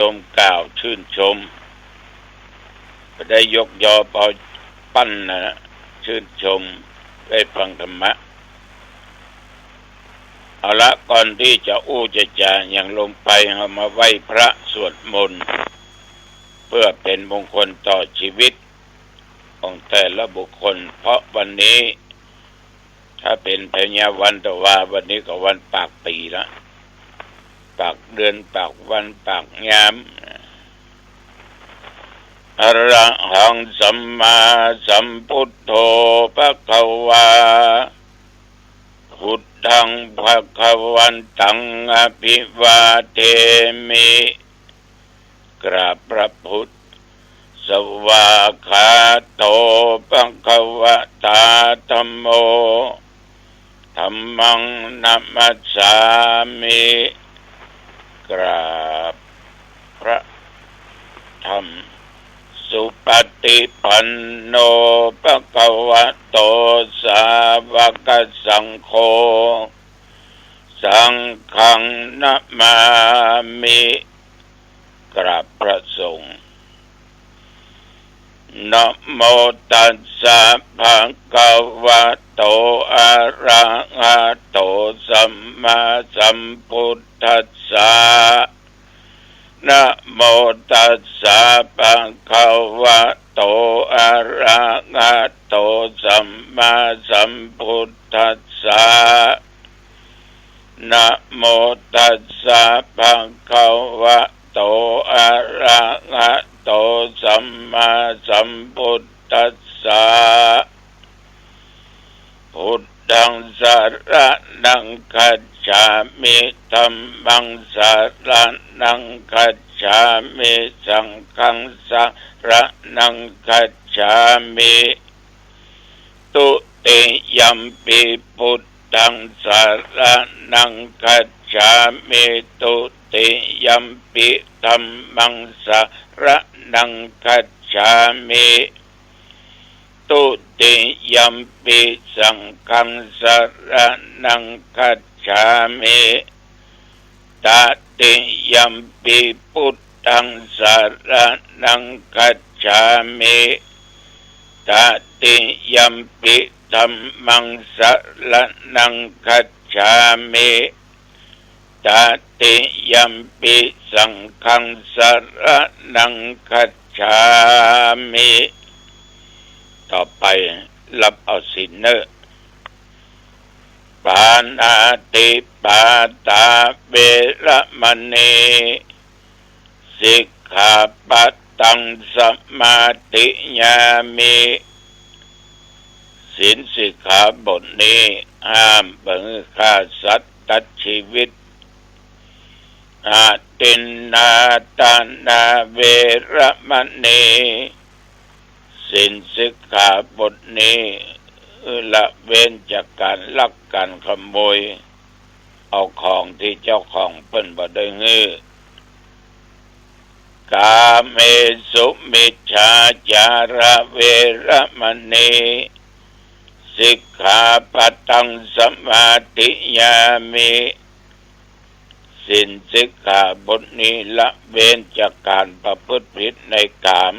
ชมกล่าวชื่นชมได้ยกยอปอปั้นนะชื่นชมได้ฟังธรรมะเอาละก่อนที่จะจะอย่างลงไปเอามาไหว้พระสวดมนต์เพื่อเป็นมงคลต่อชีวิตของแต่ละบุคคลเพราะวันนี้ถ้าเป็นพญาวันตะวาวันนี้ก็วันปากปีละปากเดือนปากวันปากยามอรหังสัมมาสัมพุทโธภควาพุทธังภควันตังอภิวาเทมิกราบพระพุทธสวากขาโตภควตาธัมโมธัมมังนัมมัสสามิกราบพระธรรมสุปฏิปันโนภควโตสาวกสังโฆสังฆังนะมามิกราบพระสงฆ์นะโมตัสสะภะคะวะโตอะระหะโตสัมมาสัมพุทธัสสะนะโมตัสสะภะคะวะโตอะระหะโตสัมมาสัมพุทธัสสะนะโมตัสสะภะคะวะโตอะระหะโตสัมมาสัมพุทธัสสะพุทธังสรณังคัจฉามิธัมมังสรณังคัจฉามิสังฆังสรณังคัจฉามิตุติยัมปิพุทธังสรณังคัจฉามิตุติยัมปิธัมมังสรณังคัจฉามิตุติยัมปิสังฆังสรณังคัจฉามิตติยัมปิพุทธังสรณังคัจฉามิตติยัมปิธัมมังสรณังคัจฉามิตติยัมปิสังฆังสรณังคัจฉามิต่อไปรับเอาศีลเนอปานาติปาตาเวระมณีสิกขาปัตตังสมาธิยามิศีลสิกขาบทนี้ห้ามบังฆ่าสัตว์ตัดชีวิตอาตินนาตานาเวระมณีศีลสิกขาบทนี้ละเว้นจากการลักการขโมยเอาของที่เจ้าของเพิ่นบ่ได้ฮื้อกาเมสุมิจฉาจาระเวระมณีสิกขาปัตตังสมาธิยามิศีลสิกขาบทนี้ละเว้นจากการประพฤติผิดในกาม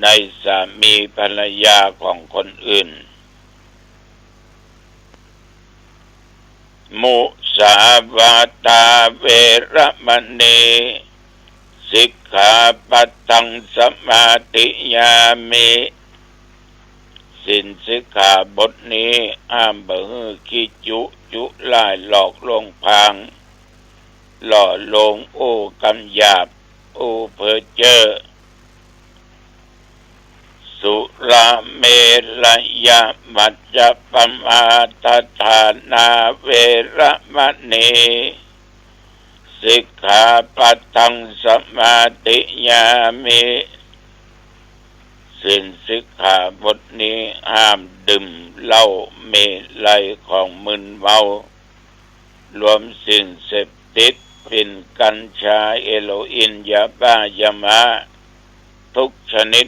ในสามีภรรยาของคนอื่นมุสาวาตาเวระมณีสิกขาปัตตังสมาธิยามิศีลสิกขาบทนี้ห้ามบ่ฮื้อขี้จุลายหลอกลวงพางหล่อลวงกำหยาบเพ้อเจ้อสุราเมรยะมัจจปมาทฐานาเวระมณีสิกขาปัตตังสมาธิยามิศีลสิกขาบทนี้ห้ามดื่มเหล้าเมลัยของมึนเมารวมสิ่งเสพติดเป็นกัญชาเอโรอีนยาบ้ายามาทุกชนิด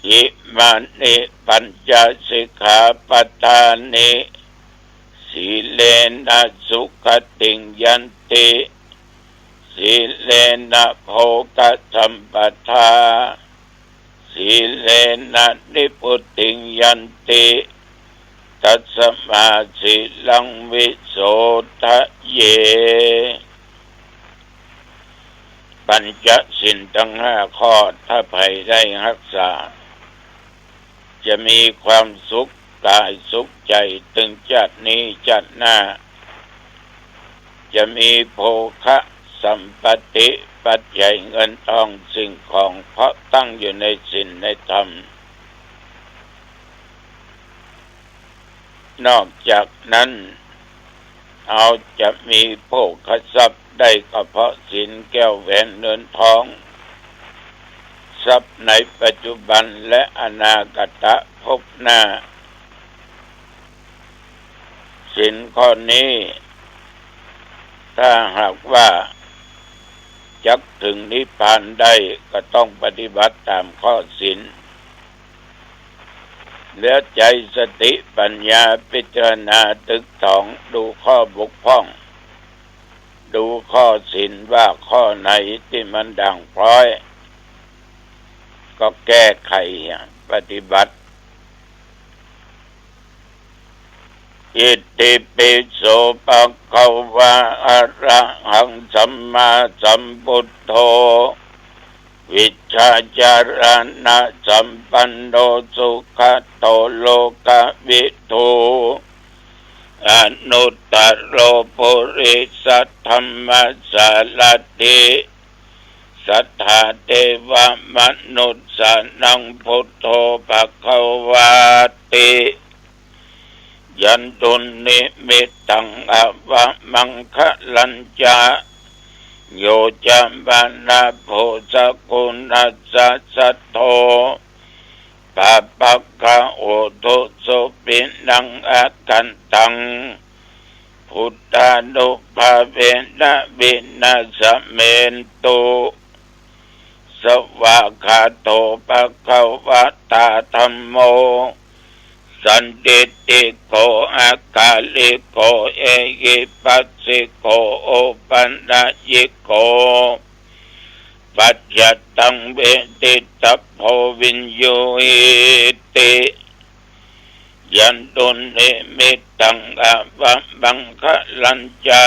อิมานิปัญจสิกขาปัฏฐานิสีเลนะสุขติงยันติ สีเลนะโภคสัมปทาสีเลนะนิพุตติยันติตัสสมาสีลังวิโสทะเยปัญจศีลทั้ง5 ข้อถ้าใครได้รักษาจะมีความสุขกายสุขใจถึงชาตินี้ชาติหน้าจะมีโภคะสัมปติปัจจัยเงินทองสิ่งของเพราะตั้งอยู่ในศีลในธรรมนอกจากนั้นเอาจะมีโภคทรัพย์ได้ก็เพราะศีลแก้วแหวนเงินทองทรัพย์ในปัจจุบันและอนาคตภพหน้าศีลข้อนี้ถ้าหากว่าจักถึงนิพพานได้ก็ต้องปฏิบัติตามข้อศีลแล้วใจสติปัญญาพิจารณาตึกตองดูข้อบกพร่องดูข้อศีลว่าข้อไหนที่มันด่างพร้อยก็แก้ไขปฏิบัติอิติปิโสภะคะวะอะระหังสัมมาสัมพุทโธวิชชาจารณะสัมปันโนสุขโตโลกวิทูอนุตตโรปุริสัทธัมมสารติสัทธาเทวมนุษย์สานังพุทโธภควาติยันตุนิมิตังอวะมังคะลัญจาโยจัมปนาโพสกุณัสสะสัทโธปะปะกะโอโทสุปินังอากันตังพุทธานุภาเวนะวินาสเมนตุสวากขาโตภะคะวะตาธัมโมสันติติโกอากาลิโกเอหิปัสสิโกโอปัญญิโกปัจจตังเวทิตัพโพวินโยหิติยันตุนิมิตังอวะมังคะลัญจา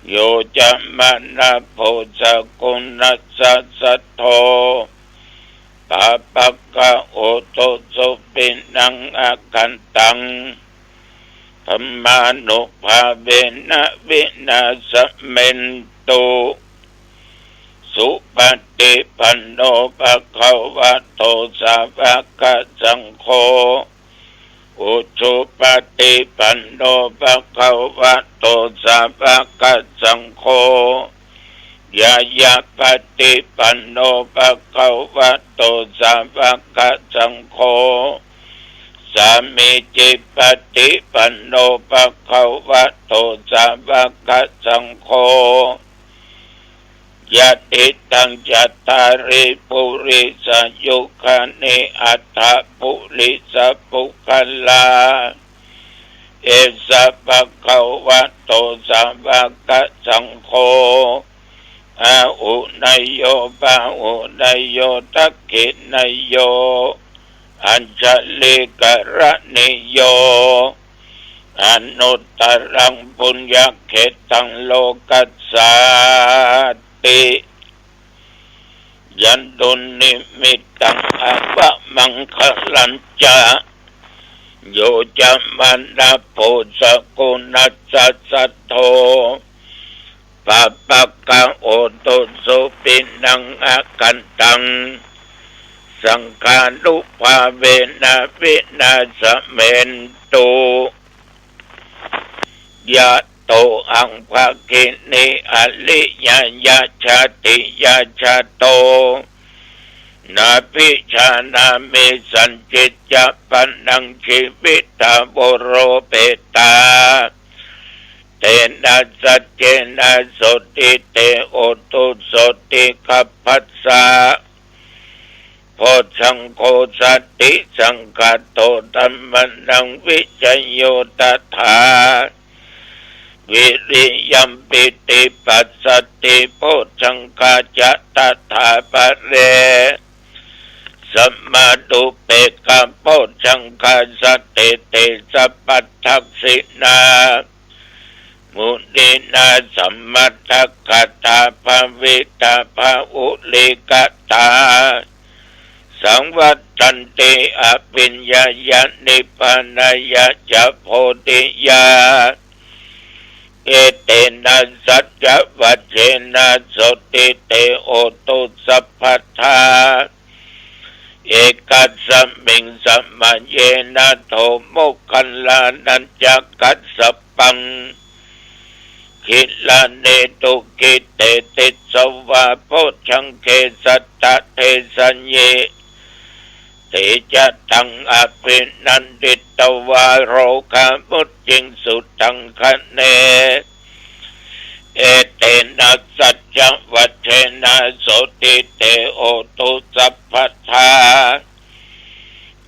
โยจะมานาโพสกุณัสสะสัทโธปะปะกะโอโตสุปินังอากันตังธัมมานุภาเวนะวินาสเมนตุสุปฏิปันโนภะคะวะโตสาวกสังโฆอุชุปฏิปันโนภะคะวะโตสาวกสังโฆยายาปฏิปันโนภะคะวะโตสาวกสังโฆสามิจิปฏิปันโนภะคะวะโตสาวกสังโฆยะติตังจัตตาริปุริสยุคานิอัตถปุริสปุคลาเอสะภะคะวะโตสาวกสังโฆอาอุนยโยปะอุนยโยทักขินยโยอัญชลิกระนิโยอนุตตรังปุญญเขตังโลกัสสาติยันตุนิมิตังอวะมังคะลัญจาโยจัมมานาโพสกุณัสสะสัทโธปะปะกะโอโตสุปินังอากันตังสังฆานุภาเวนะวินาสเมนตุยะโตอังภะกินิอลิยยะชาติยะชาโตนาภิชานามิสันจิตจะปันนังชีวิตาโบโรเปตาเตนะสัจเจนะโสติเตโอตุโสติคัพพัสสะโพชังโคสัตติสังฆโตธัมมันังวิจโยตถา วิริยัมปิติปัสสติโพชังคาจะตถาปะเรสัมมาตุเปกะโพชังคาสติเตสัพพัทธักษินามุนีนาสัมมัตถกตาภวิตาภาอุลิกตาสังวัตันติอภิญญายานิพพานายะจะโพธิญาเอเตนะสัจจวัจเจนะโสติเตโอตุสัพพทาเอกัสสมิงสัมมาเยนะโทโมคัลลานัญจกัสสปังคิลาเนตุกิเตติสวะโพชังเคสัตตะเทสัญเยเตจะตังอภินันติตวาโรคามุตจิงสุตังคะเนเอเตนะสัจจวัจเจนะโสติเตโอตุสัพพทา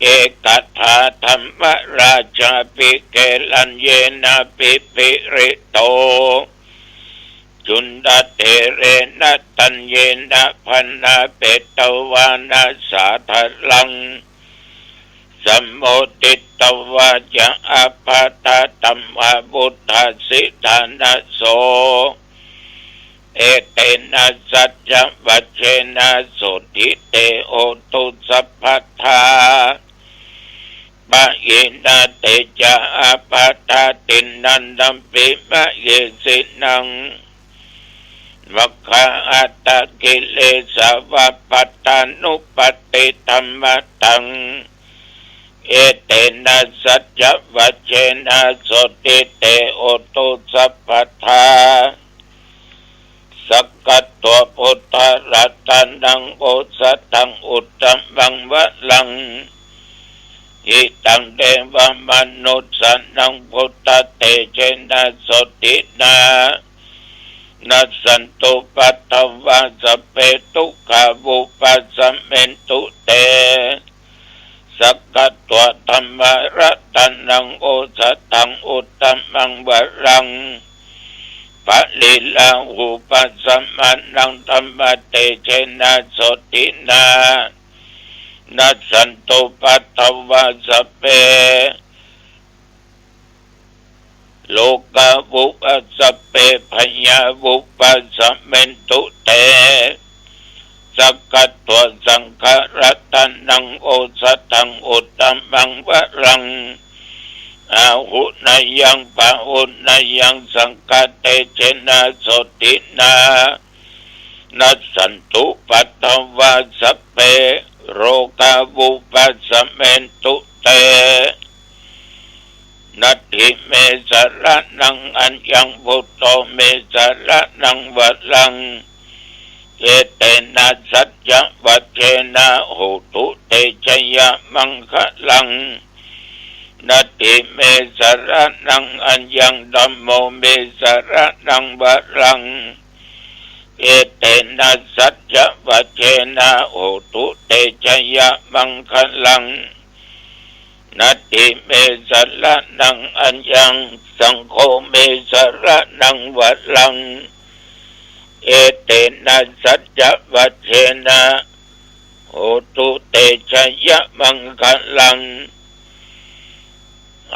เอกัตถาธรรมราชาปิเกลัญเยนะปิปิริโตจุนดาเตเรนะตัญเยนะพันนาเปตวานาสาทลังสัมโมติตวาจะอาภาตตัมมาบุตาสิทานะโสเอเตนะสัจจวัจเจนะโสติเตโอตุสัพพทาปะเยนะเตจะอาภาตตินันดัมปิมะเยสินังวัคคาอัตตกิเลสวัปปัตตานุปติธัมมตังเอเตนะสัจจวัจเจนะโสติเตโอตุสัพพทาสักกัตตัวพุทธรัตนังโอสัตตังอุตตัมบังวะลังอิตังเดวมนุสสนังพุทธเตเจนะโสตินานัสสันตุปัตถวาสเปตุขาบุปัสสเมนตุเตสักกัตตัวธรรมรัตนังโอสัตตังอุตตัมมังวะลังปะลิลาหูปัสสมานังธรรมเตเจนะโสตินานัสสันตุปัตถวาสเปโลกาวุปัสสเปพยาวุปัสสเมนตุเตสักกัตตัวสังขรัตนังโอสัตตังอุตตัมมังวะรังอาหุนายังปะหุนายังสังฆเตเจนะโสตินานัสสันตุปัตถวาสเปโรกาวุปัสสเมนตุเตนัตถิเมสระนังอัญญังพุทโธเมสระนังวะลังเอเตนะสัจจวัจเจนะโหตุเตชยมังคะลังนัตถิเมสระนังอัญญังธัมโมเมสระนังวะลังเอเตนะสัจจวัจเจนะโหตุเตชยมังคะลังนัตถิเมสระนังอัญญังสังโฆเมสระนังวะลังเอเตนะสัจจวัจเจนะโหตุเตชยมังคะลัง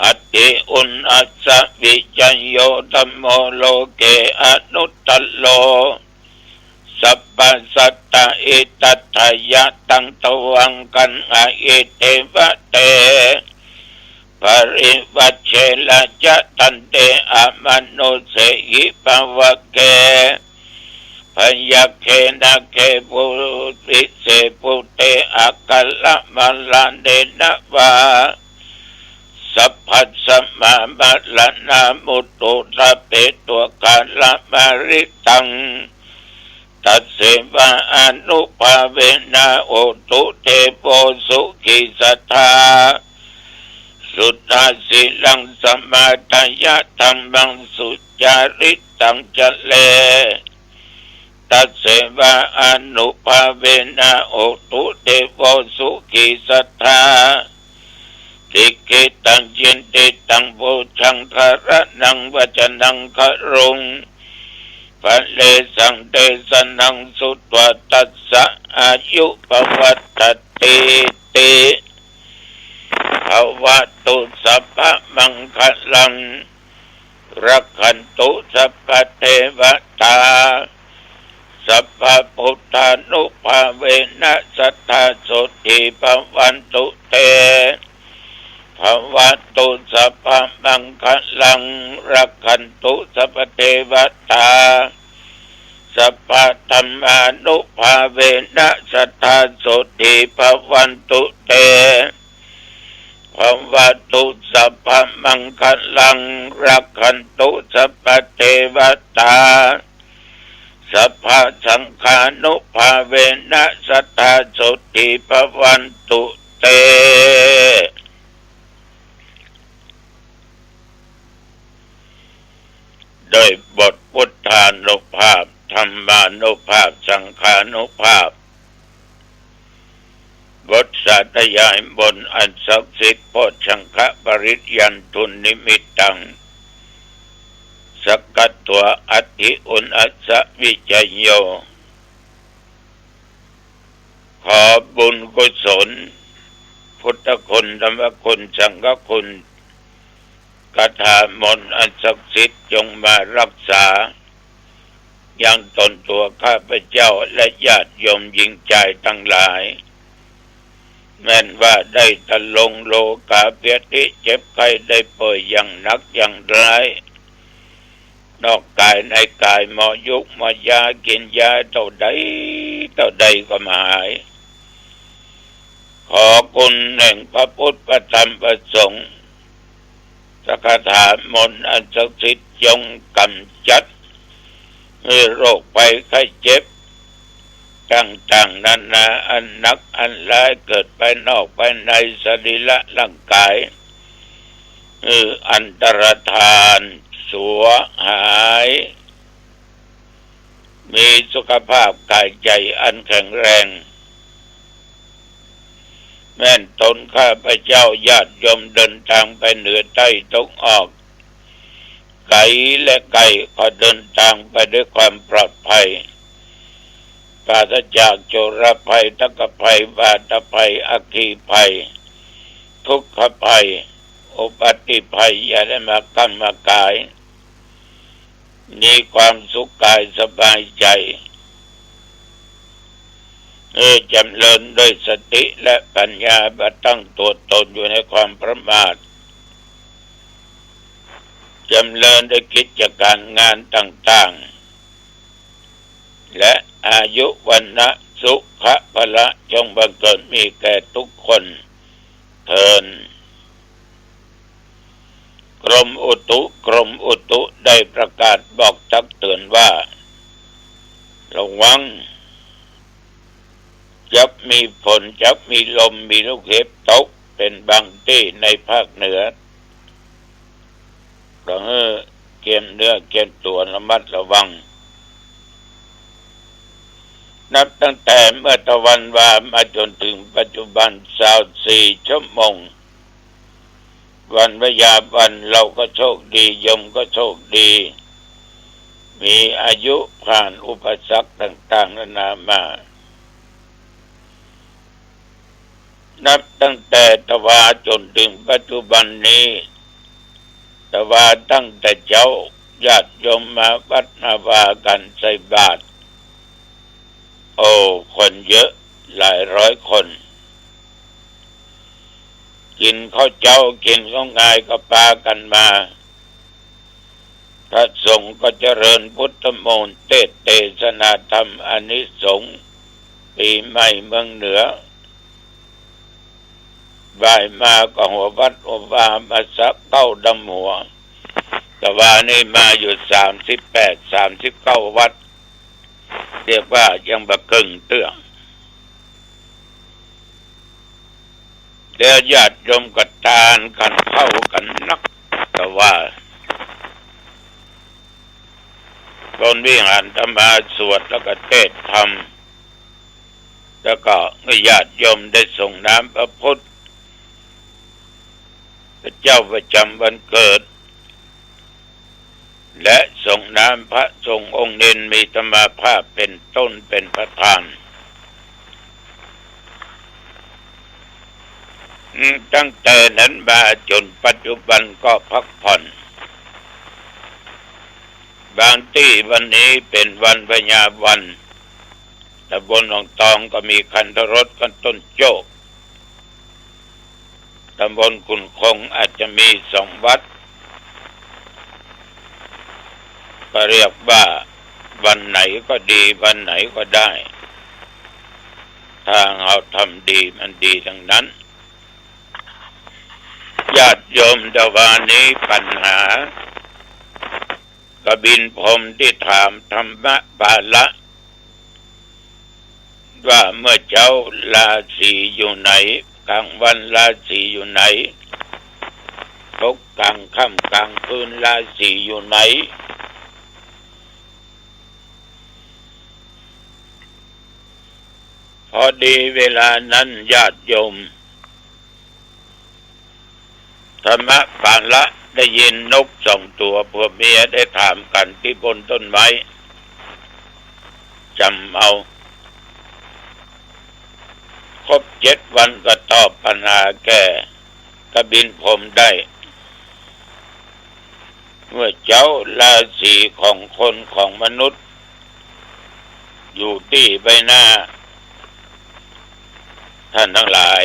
อติอุณอัสสะวิจัยโยธัมโมโลเกอนุตตโลสัพพสัตตะอิตัตถยะตังตวังกันอาเอเตวะเตปริวัชเชละจะตันเตอะมโนเสหิภวะเกพยัคเขนะเขปุริเสปุเตอะกัลละมัลลันเดนะวาสัพพัสสมะมัลลนามุตตุระเปตัวกาลมาริตังตัสเสวะอนุภาเวนะโอตุเตโปสุขิสัทธาสุตตาสิลังสมาทายะธัมมังสุจาริตังจะเลตัสเสวะอนุภาเวนะโอตุเตโปสุขิสัทธา ติกิตังจินติตังบูชังคาระนังวัจนังคารุงปะเลสังเตสนังสุตวตัสสะอายุปวัตติติภวตุสัพพมังคลังรักขันตุสัพพเทวตาสัพพพุทธานุภาเวนะสัทธาโสติภวันตุเตภวตุสัพพมังคลังรักขันตุสัพพเทวตาสัพพธรรมานุภาเวนะสัทธาโสติภวันตุเตภวตุสัพพมังคลังรักขันตุสัพพเทวตาสัพพสังฆานุภาเวนะสัทธาโสติภวันตุเตโดยบทพุทธานุภาพธรรมานุภาพสังฆานุภาพบทสาธยายบนอันศักดิ์สิทธิ์โพชังคะปริยันตุนิมิตตังสกัตตัวอัตถิอุณอัสสวิจโยขอบุญกุศลพุทธคุณธรรมคุณสังฆคุณคาถามนต์อันศักดิ์สิทธิ์จงมารักษายังตนตัวข้าพเจ้าและญาติโยมหญิงใจทั้งหลายแม้นว่าได้ตะลงโลกาเปียติเจ็บไข้ได้ป่วยอย่างหนักอย่างร้ายนอกกายในกายหมอยุกหมอยากินยาเท่าใดก็ไม่หายขอคุณแห่งพระพุทธพระธรรมพระสงฆ์สักคาถามนต์อันศักดิ์สิทธิ์จงกำจัดโรคภัยไข้เจ็บต่างๆนานาอันหนักอันร้ายเกิดไปนอกไปในสรีระร่างกายอันตรธานสัวหายมีสุขภาพกายใจอันแข็งแรงแม้นตนข้าพเจ้าญาติโยมเดินทางไปเหนือใต้ตกออกไกลและไกลก็เดินทางไปด้วยความปลอดภัยปราศจากโจรภัยทักภัยบาตภัยอัคคีภัยทุกขภัยอุบัติภัยอย่าได้มากำมากายมีความสุขกายสบายใจจำเริญด้วยสติและปัญญาบัตั้งตัวตนอยู่ในความประมาทจำเริญด้วยกิจการงานต่างๆและอายุวันนะสุขะพละจงบังเกิดมีแก่ทุกคนเถิดกรมอุตุได้ประกาศบอกตักเตือนว่าระวังจะมีฝนจะมีลมมีลูกเห็บตกเป็นบางที่ในภาคเหนือก็เก็บเนื้อเก็บตัวระมัดระวังนับตั้งแต่เมื่อตะวันวามาจนถึงปัจจุบัน24 ชั่วโมงวันพยาวันเราก็โชคดียมก็โชคดีมีอายุผ่านอุปสรรคต่างๆนานามานับตั้งแต่ตะวาจนถึงปัจจุบันนี้ตะวาตั้งแต่เจ้าญาติโยมมาวัดมาวากันใส่บาตรโอ้คนเยอะหลายร้อยคนกินข้าวเจ้ากินข้าวงายก็ปากันมาพระสงฆ์ก็เจริญพุทธมนต์เทศนาธรรมอานิสงส์ปีใหม่เมืองเหนือบ่ายมาก็หัววัดหัววามาสักเก้าดำหัวแต่ว่านี่มาอยู่38-39 วัดเรียกว่ายังบะกึ่งเตื้องเดี๋ยวญาติโยมก็ทานกันเข้ากันนักแต่ว่าตอนวิหารธรรมาสวดแล้วก็เทศธรรมแล้วก็ญาติโยมได้ส่งน้ำพระพุทธ พระเจ้าประจำวันเกิดและทรงน้ำพระทรงองค์เน้นมีธรรมาภาพเป็นต้นเป็นประธานตั้งแต่นั้นมาจนปัจจุบันก็พักผ่อนบางที่วันนี้เป็นวันพญาวันตำบลหนองตองก็มีคันธรสกันต้นโจกตำบลขุนคงอาจจะมี2 วัดก็เรียกว่าวันไหนก็ดีวันไหนก็ได้ถ้าเราทำดีมันดีทั้งนั้นญาติโยมตะวันนี้ปัญหากบินพรหมที่ถามธรรมบาละว่าเมื่อเจ้าราศีอยู่ไหนกลางวันราศีอยู่ไหนตกกลางค่ำกลางคืนราศีอยู่ไหนพอดีเวลานั้นญาติโยมธรรมบาละได้ยินนก2 ตัวผัวเมียได้ถามกันที่บนต้นไม้จำเอาครบ7 วันก็ตอบปัญหาแก่กบินพรหมได้เมื่อเจ้าราศีของคนของมนุษย์อยู่ที่ใบหน้าท่านทั้งหลาย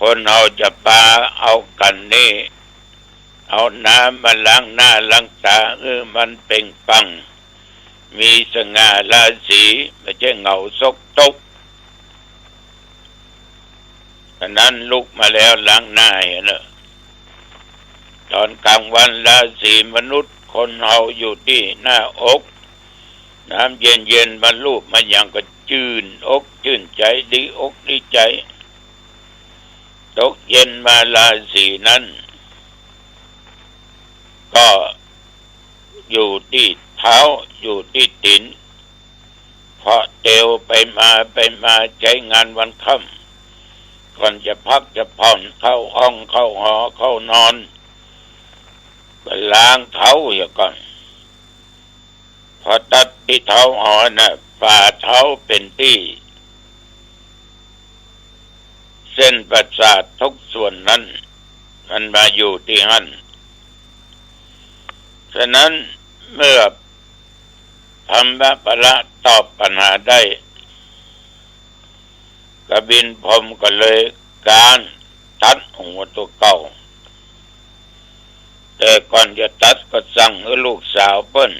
คนเราจะปาเอากันนี่เอาน้ำมาล้างหน้าล้างตามันเป่งปังมีสง่าราศีไม่ใช่เหงาซกตกฉะนั้นลุกมาแล้วล้างหน้าเนอะตอนกลางวันราศีมนุษย์คนเราอยู่ที่หน้าอกน้ำเย็นๆมาลูบมาอย่างก็ชื่นอกชื่นใจดีอกดีใจตกเย็นมาราศีนั้นก็อยู่ที่เท้าอยู่ที่ตีนเพราะเตวไปมาใช้งานวันค่ำก่อนจะพักจะผ่อนเข้าห้องเข้าหอเข้านอนไปล้างเท้าอย่างก่อนพอตัดที่เท้าหอน่ะฝ่าเท้าเป็นที่เส้นประสาททุกส่วนนั้นมันมาอยู่ที่หั่นฉะนั้นเมื่อธรรมบาละตอบปัญหาได้กบินพรหมก็เลยการตัดหัวตัวเก่าแต่ก่อนจะตัดก็สั่งให้ลูกสาวเปิ้น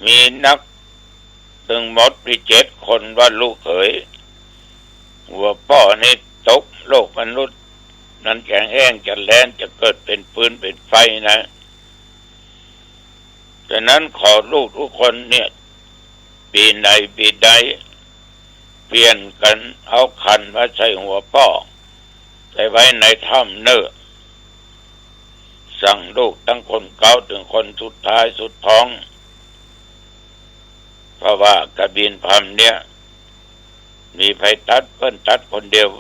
มีนักถึงหมดที่7 คนว่าลูกเขยหัวพ่อนี่ตกโลกมนุษย์นั้นแข็งแห้งจะแล่นจะเกิดเป็นปืนเป็นไฟนะฉะนั้นขอลูกทุกคนเนี่ยปีไหนปีใดเปลี่ยนกันเอาขันมาใส่หัวพ่อใส่ไว้ในถ้ำเนื้อสั่งลูกตั้งคนเก่าถึงคนสุดท้ายสุดท้องเพราะว่ากบินพรหมเนี่ยมีไผตัดเพิ่นตัดคนเดียว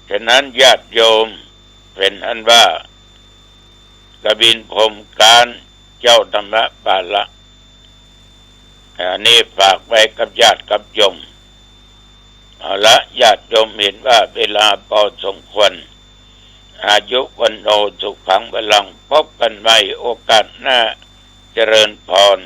ฉะนั้นญาติโยมเป็นอันว่ากบินพรหมการเจ้าธรรมบาละอันนี้ฝากไว้กับญาติกับโยมเอาละญาติโยมเห็นว่าเวลาพอสมควรอายุวันโนสุขังพลังพบกันใหม่โอกาสหน้าเจริญพร